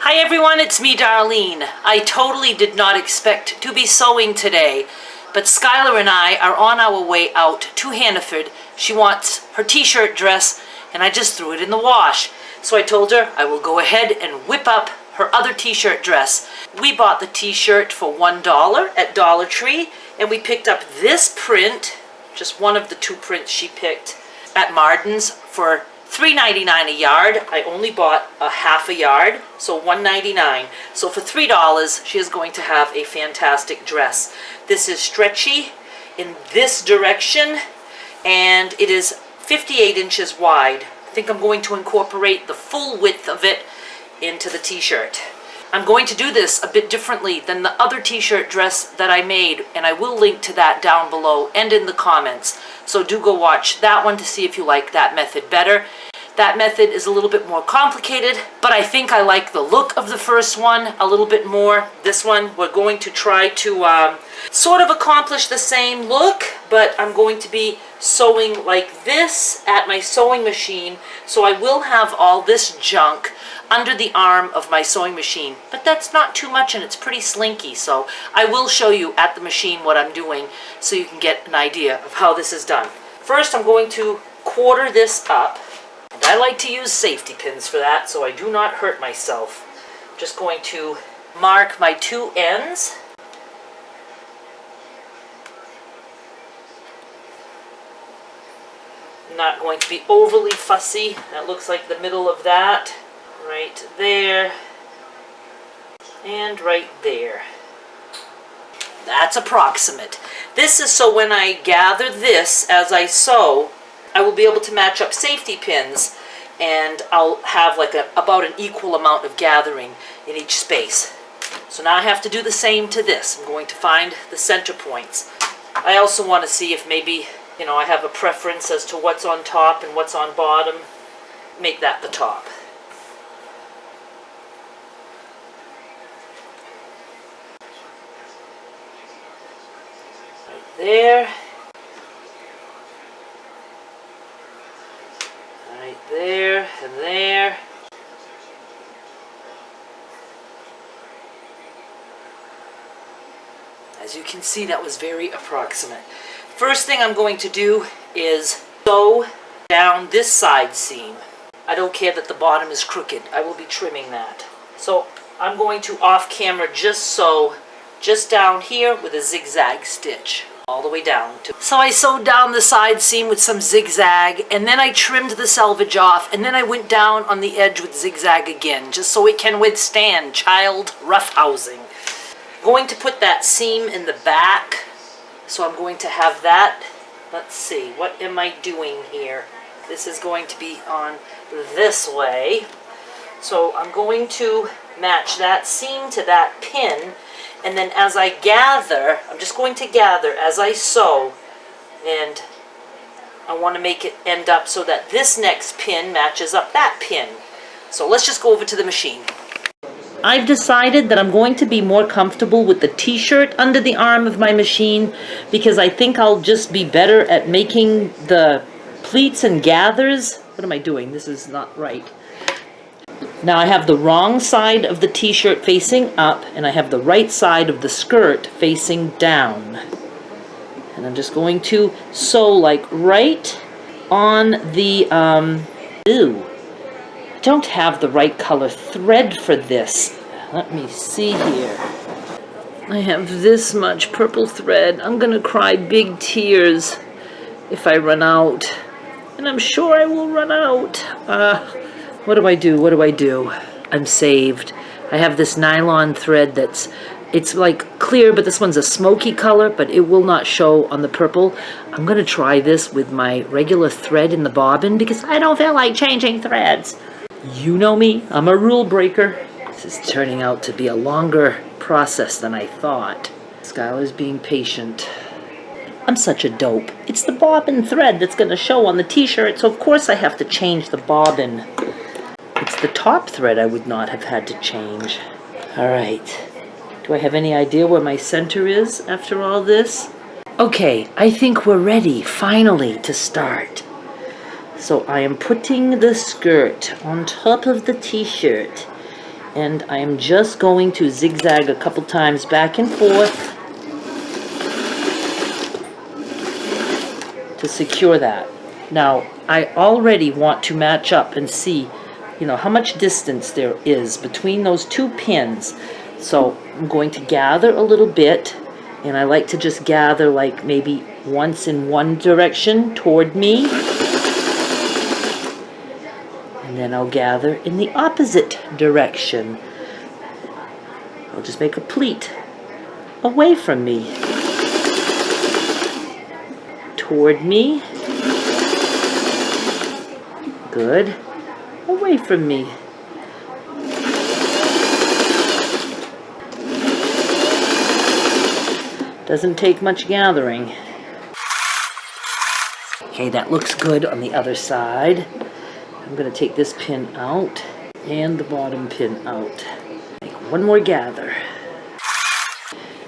Hi everyone, it's me Darlene. I totally did not expect to be sewing today, but Skylar and I are on our way out to Sanford. She wants her t-shirt dress and I just threw it in the wash. So I told her I will go ahead and whip up her other t-shirt dress. We bought the t-shirt for $1 at Dollar Tree and we picked up this print, just one of the two prints she picked, at Martin's for $3.99 a yard. I only bought a half a yard, so $1.99. So for $3, she is going to have a fantastic dress. This is stretchy in this direction, and it is 58 inches wide. I think I'm going to incorporate the full width of it into the t-shirt. I'm going to do this a bit differently than the other t-shirt dress that I made, and I will link to that down below and in the comments. So do go watch that one to see if you like that method better. That method is a little bit more complicated, but I think I like the look of the first one a little bit more. This one, we're going to try to sort of accomplish the same look, but I'm going to be sewing like this at my sewing machine, so I will have all this junk under the arm of my sewing machine, but that's not too much and it's pretty slinky, so I will show you at the machine what I'm doing so you can get an idea of how this is done. First, I'm going to quarter this up, and I like to use safety pins for that so I do not hurt myself. I'm just going to mark my two ends. I'm not going to be overly fussy. That looks like the middle of that. Right there, and right there. That's approximate. This is so when I gather this as I sew, I will be able to match up safety pins, and I'll have like about an equal amount of gathering in each space. So now I have to do the same to this. I'm going to find the center points. I also want to see if maybe, I have a preference as to what's on top and what's on bottom. Make that the top. There, right there, and there. As you can see, that was very approximate. First thing I'm going to do is sew down this side seam. I don't care that the bottom is crooked. I will be trimming that. So I'm going to off camera just sew just down here with a zigzag stitch. All the way down to. So I sewed down the side seam with some zigzag, and then I trimmed the selvage off, and then I went down on the edge with zigzag again, just so it can withstand child roughhousing. Going to put that seam in the back, so I'm going to have that. Let's see, what am I doing here? This is going to be on this way. So I'm going to match that seam to that pin. And then as I gather, I'm just going to gather as I sew, and I want to make it end up so that this next pin matches up that pin. So let's just go over to the machine. I've decided that I'm going to be more comfortable with the t-shirt under the arm of my machine because I think I'll just be better at making the pleats and gathers. What am I doing? This is not right. Now I have the wrong side of the t-shirt facing up, and I have the right side of the skirt facing down. And I'm just going to sew like right on the, I don't have the right color thread for this. Let me see here. I have this much purple thread. I'm gonna cry big tears if I run out. And I'm sure I will run out. What do I do? What do I do? I'm saved. I have this nylon thread it's like clear, but this one's a smoky color, but it will not show on the purple. I'm going to try this with my regular thread in the bobbin because I don't feel like changing threads. You know me, I'm a rule breaker. This is turning out to be a longer process than I thought. Skylar's being patient. I'm such a dope. It's the bobbin thread that's going to show on the t-shirt, so of course I have to change the bobbin. It's the top thread I would not have had to change. All right. Do I have any idea where my center is after all this? Okay, I think we're ready, finally, to start. So I am putting the skirt on top of the t-shirt, And I am just going to zigzag a couple times back and forth to secure that. Now, I already want to match up and see, you know, how much distance there is between those two pins. So I'm going to gather a little bit, and I like to just gather like maybe once in one direction toward me. And then I'll gather in the opposite direction. I'll just make a pleat away from me, toward me, good, away from me. Doesn't take much gathering. Okay, that looks good on the other side. I'm going to take this pin out and the bottom pin out. Make one more gather.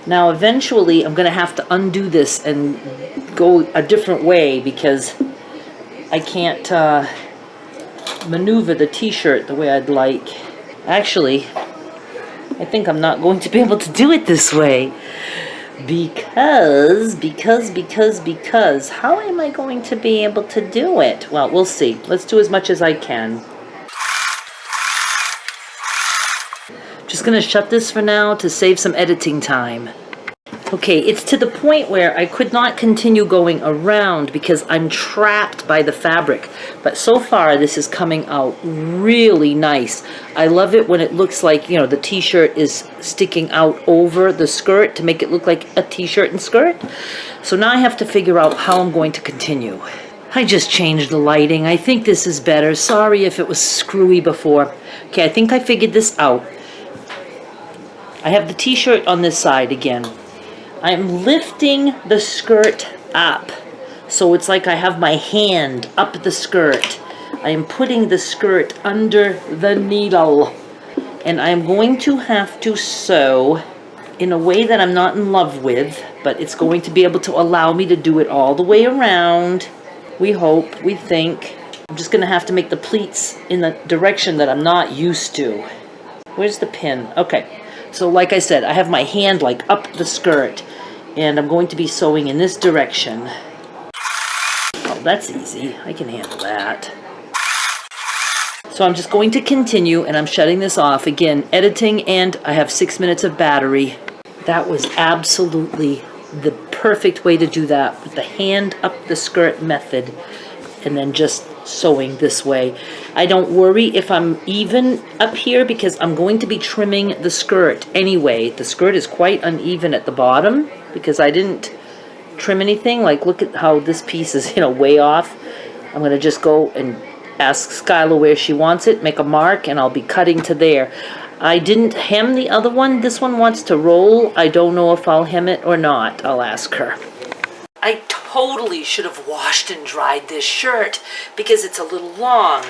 Now eventually I'm going to have to undo this and go a different way because I can't maneuver the t-shirt the way I'd like. Actually, I think I'm not going to be able to do it this way. Because, how am I going to be able to do it? Well, we'll see. Let's do as much as I can. Just gonna shut this for now to save some editing time. Okay, it's to the point where I could not continue going around because I'm trapped by the fabric. But so far, this is coming out really nice. I love it when it looks like, you know, the t-shirt is sticking out over the skirt to make it look like a t-shirt and skirt. So now I have to figure out how I'm going to continue. I just changed the lighting. I think this is better. Sorry if it was screwy before. Okay, I think I figured this out. I have the t-shirt on this side again. I'm lifting the skirt up. So it's like I have my hand up the skirt. I am putting the skirt under the needle. And I'm going to have to sew in a way that I'm not in love with, but it's going to be able to allow me to do it all the way around. We hope, we think. I'm just going to have to make the pleats in the direction that I'm not used to. Where's the pin? Okay. So like I said, I have my hand like up the skirt, and I'm going to be sewing in this direction. Oh, that's easy. I can handle that. So I'm just going to continue, and I'm shutting this off. Again, editing, and I have 6 minutes of battery. That was absolutely the perfect way to do that, with the hand up the skirt method, and then just sewing this way. I don't worry if I'm even up here because I'm going to be trimming the skirt anyway. The skirt is quite uneven at the bottom because I didn't trim anything. Like, look at how this piece is, you know, way off. I'm going to just go and ask Skylar where she wants it, make a mark, and I'll be cutting to there. I didn't hem the other one. This one wants to roll. I don't know if I'll hem it or not. I'll ask her. I totally should have washed and dried this shirt because it's a little long,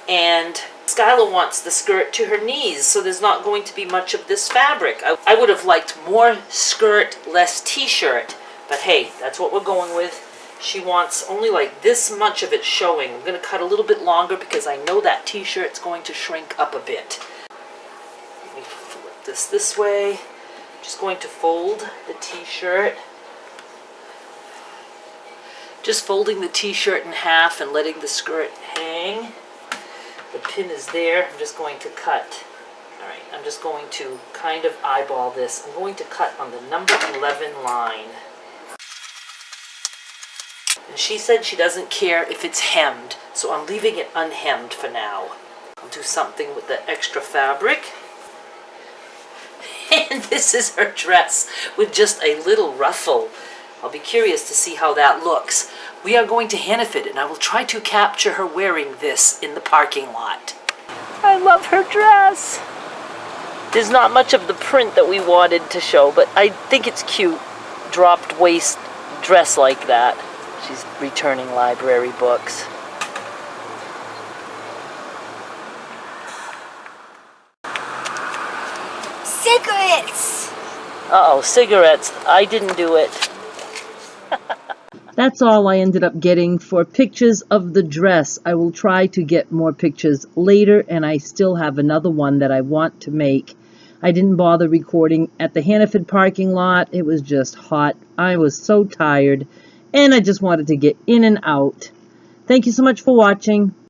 and Skylar wants the skirt to her knees, so there's not going to be much of this fabric. I would have liked more skirt, less t-shirt, but hey, that's what we're going with. She wants only like this much of it showing. I'm going to cut a little bit longer because I know that t-shirt's going to shrink up a bit. Let me flip this way. I'm just going to fold the t-shirt. Just folding the t-shirt in half and letting the skirt hang. The pin is there. I'm just going to cut. Alright, I'm just going to kind of eyeball this. I'm going to cut on the number 11 line. And she said she doesn't care if it's hemmed, so I'm leaving it unhemmed for now. I'll do something with the extra fabric. And this is her dress with just a little ruffle. I'll be curious to see how that looks. We are going to Hannaford, and I will try to capture her wearing this in the parking lot. I love her dress. There's not much of the print that we wanted to show, but I think it's cute. Dropped waist dress like that. She's returning library books. Cigarettes! Uh-oh, cigarettes. I didn't do it. that's all I ended up getting for pictures of the dress. I will try to get more pictures later, and I still have another one that I want to make. I didn't bother recording at the Hannaford parking lot. It was just hot. I was so tired, and I just wanted to get in and out. Thank you so much for watching.